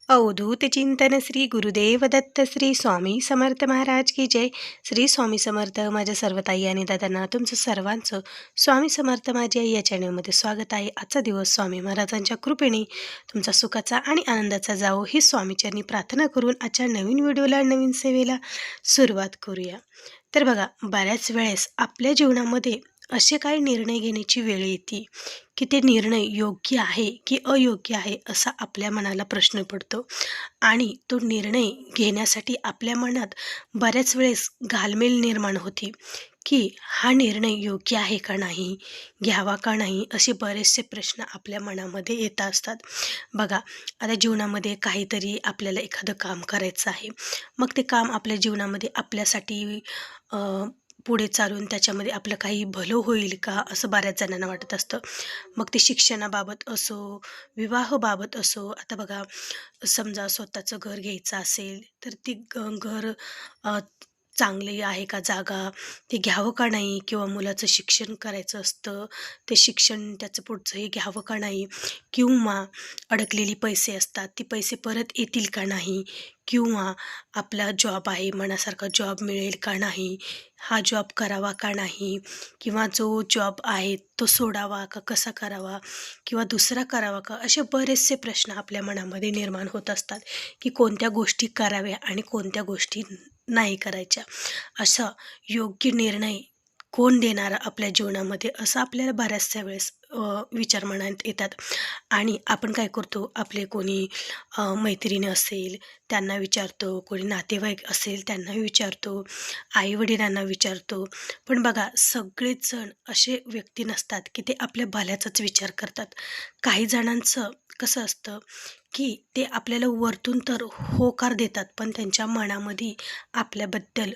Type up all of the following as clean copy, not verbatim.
अवधूत चिंतन श्री गुरुदेव दत्त श्री स्वामी समर्थ महाराज की जय. श्री स्वामी समर्थ. माझ्या सर्व ताई आणि दादांना तुमचं सर्वांचं स्वामी समर्थ माझी आई या चॅनलमध्ये स्वागत आहे. आजचा दिवस स्वामी महाराजांच्या कृपेने तुमचा सुखाचा आणि आनंदाचा जावो ही स्वामीचरणी प्रार्थना करून आजच्या नवीन व्हिडिओला नवीन सेवेला सुरुवात करूया. तर बघा, बऱ्याच वेळेस आपल्या जीवनामध्ये असे काही निर्णय घेण्याची वेळ येते की ते निर्णय योग्य आहे की अयोग्य आहे असा आपल्या मनाला प्रश्न पडतो आणि तो निर्णय घेण्यासाठी आपल्या मनात बऱ्याच वेळेस घालमेल निर्माण होते की हा निर्णय योग्य आहे का नाही, घ्यावा का नाही, असे बरेचसे प्रश्न आपल्या मनामध्ये येत असतात. बघा, आता जीवनामध्ये काहीतरी आपल्याला एखादं काम करायचं आहे, मग ते काम आपल्या जीवनामध्ये आपल्यासाठी पुढे चालून त्याच्यामध्ये आपलं काही भलं होईल का असं बऱ्याच जणांना वाटत असतं. मग ते शिक्षणाबाबत असो, विवाहाबाबत असो. आता बघा, समजा स्वतःचं घर घ्यायचं असेल तर ती घर अ, चांगली आहे का जागा, ते घ्यावं का नाही, किंवा मुलाचं शिक्षण करायचं असतं, ते शिक्षण त्याचं पुढचं हे घ्यावं का नाही, किंवा अडकलेली पैसे असतात, ती पैसे परत येतील का नाही, किंवा आपला जॉब आहे, मनासारखा जॉब मिळेल का नाही, हा जॉब करावा का नाही, किंवा जो जॉब आहे तो सोडावा का कसा करावा, किंवा दुसरा करावा का, असे बरेचसे प्रश्न आपल्या मनामध्ये निर्माण होत असतात की कोणत्या गोष्टी कराव्या आणि कोणत्या गोष्टी नाही करायच्या. असा योग्य निर्णय कोण देणारा आपल्या जीवनामध्ये, असं आपल्याला बऱ्याचशा वेळेस विचार मनात येतात. आणि आपण काय करतो, आपले कोणी मैत्रिणी असेल त्यांना विचारतो, कोणी नातेवाईक असेल त्यांना विचारतो, आईवडिलांना विचारतो. पण बघा, सगळेच जण असे व्यक्ती नसतात की ते आपल्या भल्याचाच विचार करतात. काही जणांचं कसं असतं की ते आपल्याला वरतून तर होकार देतात, पण त्यांच्या मनामध्ये आपल्याबद्दल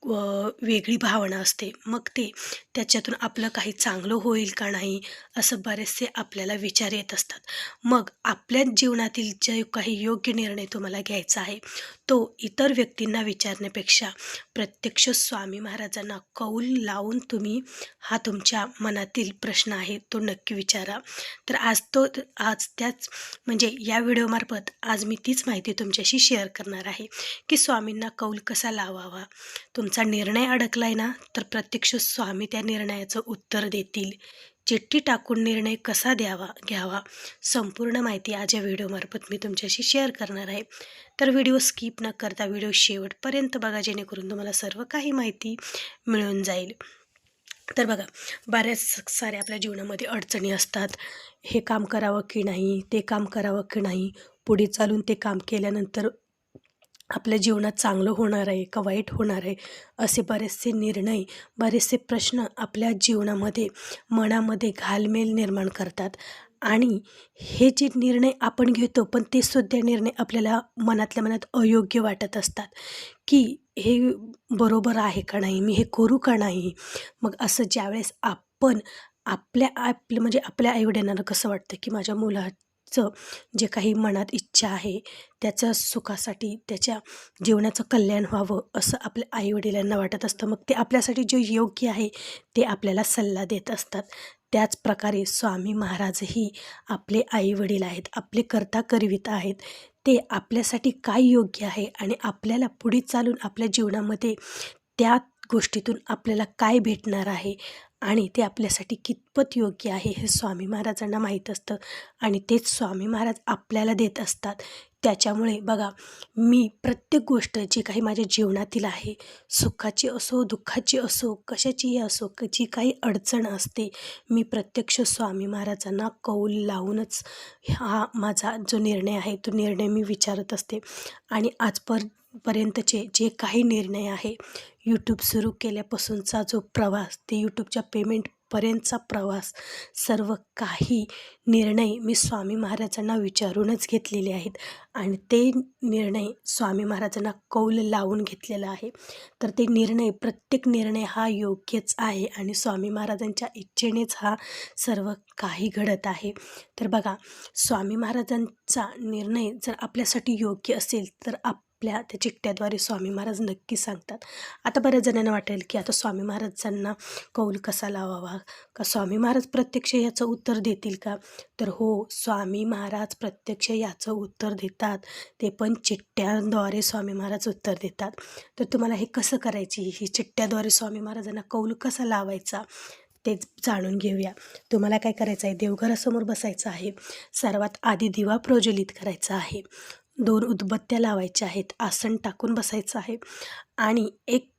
वेगळी भावना असते. मग ते त्याच्यातून आपलं काही चांगलं होईल का नाही, असं बरेचसे आपल्याला विचार येत असतात. मग आपल्या जीवनातील जे काही योग्य निर्णय तुम्हाला घ्यायचा आहे तो इतर व्यक्तींना विचारण्यापेक्षा प्रत्यक्ष स्वामी महाराजांना कौल लावून तुम्ही हा तुमच्या मनातील प्रश्न आहे तो नक्की विचारा. तर आज त्याच म्हणजे या व्हिडिओमार्फत आज मी तीच माहिती तुमच्याशी शेअर करणार आहे की स्वामींना कौल कसा लावावा. तुमचा निर्णय अडकलाय ना, तर प्रत्यक्ष स्वामी त्या निर्णयाचं उत्तर देतील. चिठ्ठी टाकून निर्णय कसा घ्यावा, संपूर्ण माहिती आज या व्हिडिओमार्फत मी तुमच्याशी शेअर करणार आहे. तर व्हिडिओ स्किप न करता व्हिडिओ शेवटपर्यंत बघा, जेणेकरून तुम्हाला सर्व काही माहिती मिळून जाईल. तर बघा, बऱ्याच साऱ्या आपल्या जीवनामध्ये अडचणी असतात. हे काम करावं की नाही, ते काम करावं की नाही, पुढे चालून ते काम केल्यानंतर आपल्या जीवनात चांगलं होणार आहे का वाईट होणार आहे, असे बरेचसे निर्णय, बरेचसे प्रश्न आपल्या जीवनामध्ये मनामध्ये घालमेल निर्माण करतात. आणि हे जे निर्णय आपण घेतो, पण ते सुद्धा निर्णय आपल्याला मनातल्या मनात अयोग्य वाटत असतात की हे बरोबर आहे का नाही, मी हे करू का नाही. मग असं ज्यावेळेस आपण आपलं म्हणजे आपल्या आईवडिलांना कसं वाटतं की माझ्या मुलाचं जे काही मनात इच्छा आहे त्याच्या सुखासाठी, त्याच्या जीवनाचं कल्याण व्हावं, असं आपल्या आईवडिलांना वाटत असतं. मग ते आपल्यासाठी जे योग्य आहे ते आपल्याला सल्ला देत असतात. त्याच प्रकारे स्वामी महाराजही आपले आईवडील आहेत, आपले कर्ता करविता आहेत. ते आपल्यासाठी काय योग्य आहे आणि आपल्याला पुढे चालून आपल्या जीवनामध्ये त्या गोष्टीतून आपल्याला काय भेटणार आहे आणि ते आपल्यासाठी कितपत योग्य आहे हे स्वामी महाराजांना माहीत असतं आणि तेच स्वामी महाराज आपल्याला देत असतात. त्याच्यामुळे बघा, मी प्रत्येक गोष्ट जी काही माझ्या जीवनातील आहे, सुखाची असो दुःखाची असो कशाचीही असो, जी काही अडचण असते, मी प्रत्यक्ष स्वामी महाराजांना कौल लावूनच हा माझा जो निर्णय आहे तो निर्णय मी विचारत असते. आणि पर्यंतचे जे काही निर्णय आहे, यूट्यूब सुरू केल्यापासूनचा जो प्रवास, ते यूट्यूबच्या पेमेंटपर्यंतचा प्रवास, सर्व काही निर्णय मी स्वामी महाराजांना विचारूनच घेतलेले आहेत आणि ते निर्णय स्वामी महाराजांना कौल लावून घेतलेला आहे. तर ते प्रत्येक निर्णय हा योग्यच आहे आणि स्वामी महाराजांच्या इच्छेनेच हा सर्व काही घडत आहे. तर बघा, स्वामी महाराजांचा निर्णय जर आपल्यासाठी योग्य असेल तर आपल्या त्या चिठ्ठ्याद्वारे स्वामी महाराज नक्की सांगतात. आता बऱ्याच जणांना वाटेल की आता स्वामी महाराजांना कौल कसा लावावा, का स्वामी महाराज प्रत्यक्ष याचं उत्तर देतील का? तर हो, स्वामी महाराज प्रत्यक्ष याचं उत्तर देतात. ते पण चिठ्ठ्यांद्वारे स्वामी महाराज उत्तर देतात. तर तुम्हाला हे कसं करायची, ही चिठ्ठ्याद्वारे स्वामी महाराजांना कौल कसा लावायचा तेच जाणून घेऊया. तुम्हाला काय करायचं आहे, देवघरासमोर बसायचं आहे. सर्वात आधी दिवा प्रज्वलित करायचा आहे. 2 उदबत्त्या लावायच्या आहेत. आसन टाकून बसायचं आहे आणि एक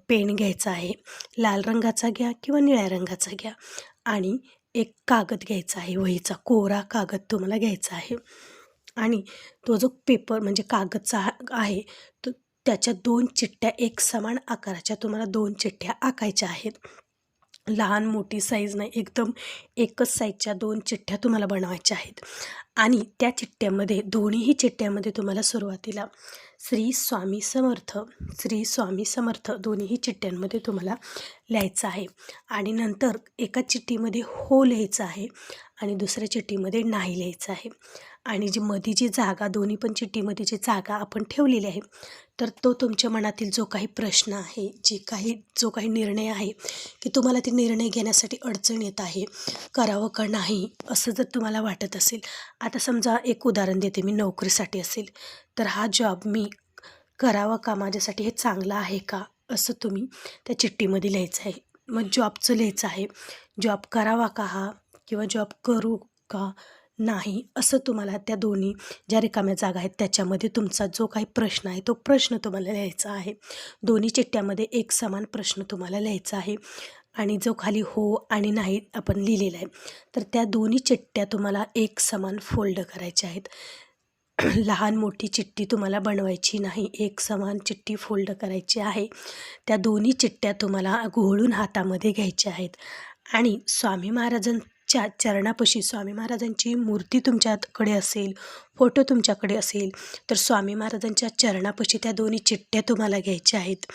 पेन घ्यायचा आहे. लाल रंगाचा घ्या किंवा निळ्या रंगाचा घ्या आणि एक कागद घ्यायचा आहे. वहीचा कोरा कागद तुम्हाला घ्यायचा आहे आणि तो जो पेपर म्हणजे कागदचा आहे तो त्याच्या 2 चिठ्ठ्या एक समान आकाराच्या तुम्हाला 2 चिठ्ठ्या आखायच्या आहेत. लहान मोठी साईज नाही, एकदम एकच साईजच्या 2 चिठ्ठ्या तुम्हाला बनवायच्या आहेत आणि त्या चिठ्ठ्यामध्ये दोन्हीही चिठ्ठ्यामध्ये तुम्हाला सुरुवातीला श्री स्वामी समर्थ, श्री स्वामी समर्थ दोन्हीही चिठ्ठ्यांमध्ये तुम्हाला लिहायचं आहे आणि नंतर एका चिठ्ठीमध्ये हो लिहायचं आहे आणि दुसऱ्या चिठ्ठीमध्ये नाही लिहायचं आहे आणि जी जागा दोन्ही पण चिठ्ठीमध्ये जी जागा आपण ठेवलेली आहे तर तो तुमच्या मनातील जो काही प्रश्न आहे, जो काही निर्णय आहे की तुम्हाला ते निर्णय घेण्यासाठी अडचण येत आहे, करावं का नाही असं जर तुम्हाला वाटत असेल. आता समजा एक उदाहरण देते, मी नोकरीसाठी असेल तर हा जॉब मी करावा का, माझ्यासाठी हे चांगलं आहे का, असं तुम्ही त्या चिठ्ठीमध्ये लिहायचं आहे. मग जॉबचं लिहायचं आहे, जॉब करावा का हा किंवा जॉब करू का नाही, असं तुम्हाला त्या दोन्ही ज्या रिकाम्या जागा आहेत त्याच्यामध्ये तुमचा जो काही प्रश्न आहे तो प्रश्न तुम्हाला लिहायचा आहे. दोन्ही चिठ्ठ्यामध्ये एक समान प्रश्न तुम्हाला लिहायचा आहे आणि जो खाली हो आणि नाही आपण लिहिलेला आहे तर त्या दोन्ही चिठ्ठ्या तुम्हाला एक समान फोल्ड करायच्या आहेत. लहान मोठी चिठ्ठी तुम्हाला बनवायची नाही, एक समान चिठ्ठी फोल्ड करायची आहे. त्या दोन्ही चिठ्ठ्या तुम्हाला घोळून हातामध्ये घ्यायच्या आहेत आणि स्वामी महाराजांच्या चरणापाशी, स्वामी महाराजांची मूर्ती तुमच्याकडे असेल, फोटो तुमच्याकडे असेल तर स्वामी महाराजांच्या चरणापाशी त्या दोन्ही चिठ्ठ्या तुम्हाला घ्यायच्या आहेत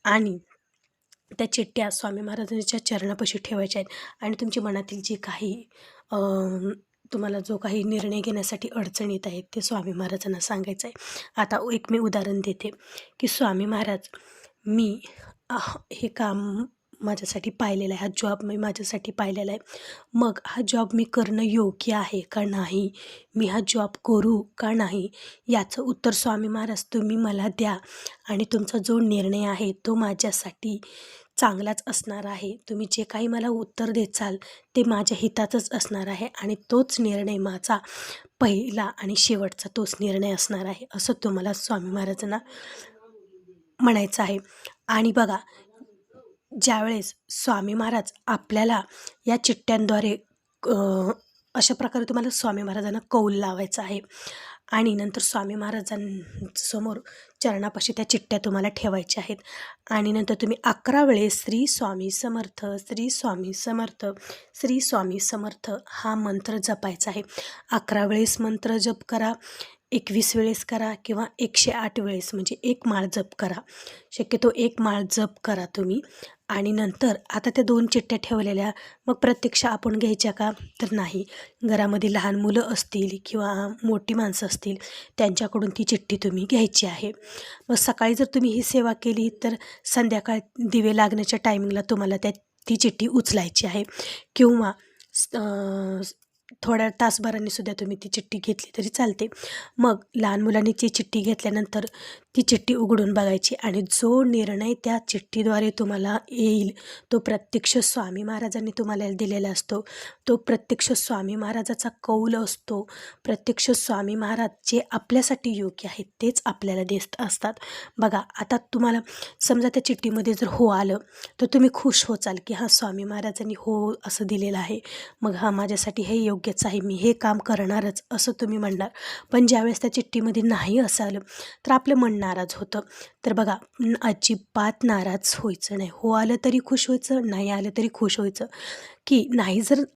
आणि त्या चिठ्ठ्या स्वामी महाराजांच्या चरणापाशी ठेवायच्या आहेत आणि तुमच्या मनातील जे काही तुम्हाला जो काही निर्णय घेण्यासाठी अडचण येत आहे ते स्वामी महाराजांना सांगायचं आहे. आता एक मी उदाहरण देते की स्वामी महाराज, मी हे काम माझ्यासाठी पाहिलेलं आहे, हा जॉब मी माझ्यासाठी पाहिलेला आहे, मग हा जॉब मी करणं योग्य आहे का नाही, मी हा जॉब करू का नाही, याचं उत्तर स्वामी महाराज तुम्ही मला द्या आणि तुमचा जो निर्णय आहे तो माझ्यासाठी चांगलाच असणार आहे. तुम्ही जे काही मला उत्तर देचाल ते माझ्या हिताचंच असणार आहे आणि तोच निर्णय माझा पहिला आणि शेवटचा तोच निर्णय असणार आहे, असं तुम्हाला स्वामी महाराजांना म्हणायचं आहे. आणि बघा, ज्यावेळेस स्वामी महाराज आपल्याला या चिठ्ठ्यांद्वारे अशा प्रकारे तुम्हाला स्वामी महाराजांना कौल लावायचा आहे आणि नंतर स्वामी महाराजांसमोर चरणापाशी त्या चिठ्ठ्या तुम्हाला ठेवायच्या आहेत आणि नंतर तुम्ही 11 वेळेस श्री स्वामी समर्थ, श्री स्वामी समर्थ, श्री स्वामी समर्थ हा मंत्र जपायचा आहे. 11 वेळेस मंत्र जप करा, 21 वेळेस करा किंवा 108 वेळेस, म्हणजे 1 माळ जप करा. शक्यतो 1 माळ जप करा तुम्ही आणि नंतर आता त्या 2 चिठ्ठ्या ठेवलेल्या मग प्रत्यक्ष आपण घ्यायच्या का, तर नाही. घरामध्ये लहान मुलं असतील किंवा मोठी माणसं असतील त्यांच्याकडून ती चिठ्ठी तुम्ही घ्यायची आहे. मग सकाळी जर तुम्ही ही सेवा केली तर संध्याकाळ दिवे लागण्याच्या टायमिंगला तुम्हाला ती चिठ्ठी उचलायची आहे किंवा थोड्या तासभरांनी सुद्धा तुम्ही ती चिठ्ठी घेतली तरी चालते. मग लहान मुलांनी ती चिठ्ठी घेतल्यानंतर ती चिठ्ठी उघडून बघायची आणि जो निर्णय त्या चिठ्ठीद्वारे तुम्हाला येईल तो प्रत्यक्ष स्वामी महाराजांनी तुम्हाला दिलेला असतो, तो प्रत्यक्ष स्वामी महाराजाचा कौल असतो. प्रत्यक्ष स्वामी महाराज जे आपल्यासाठी योग्य आहे तेच आपल्याला देत असतात. बघा, आता तुम्हाला समजा त्या चिठ्ठीमध्ये जर हो आलं तर तुम्ही खुश होचाल की हां, स्वामी महाराजांनी हो असं दिलेलं आहे, मग हां माझ्यासाठी हे योग्यच आहे, मी हे काम करणारच असं तुम्ही म्हणणार. पण ज्यावेळेस त्या चिठ्ठीमध्ये नाही असं आलं तर आपलं मन नाराज होतं. तर बघा, अजिबात नाराज व्हायचं नाही. हो आलं तरी खुश व्हायचं, नाही आलं तरी खुश व्हायचं. की नाही जर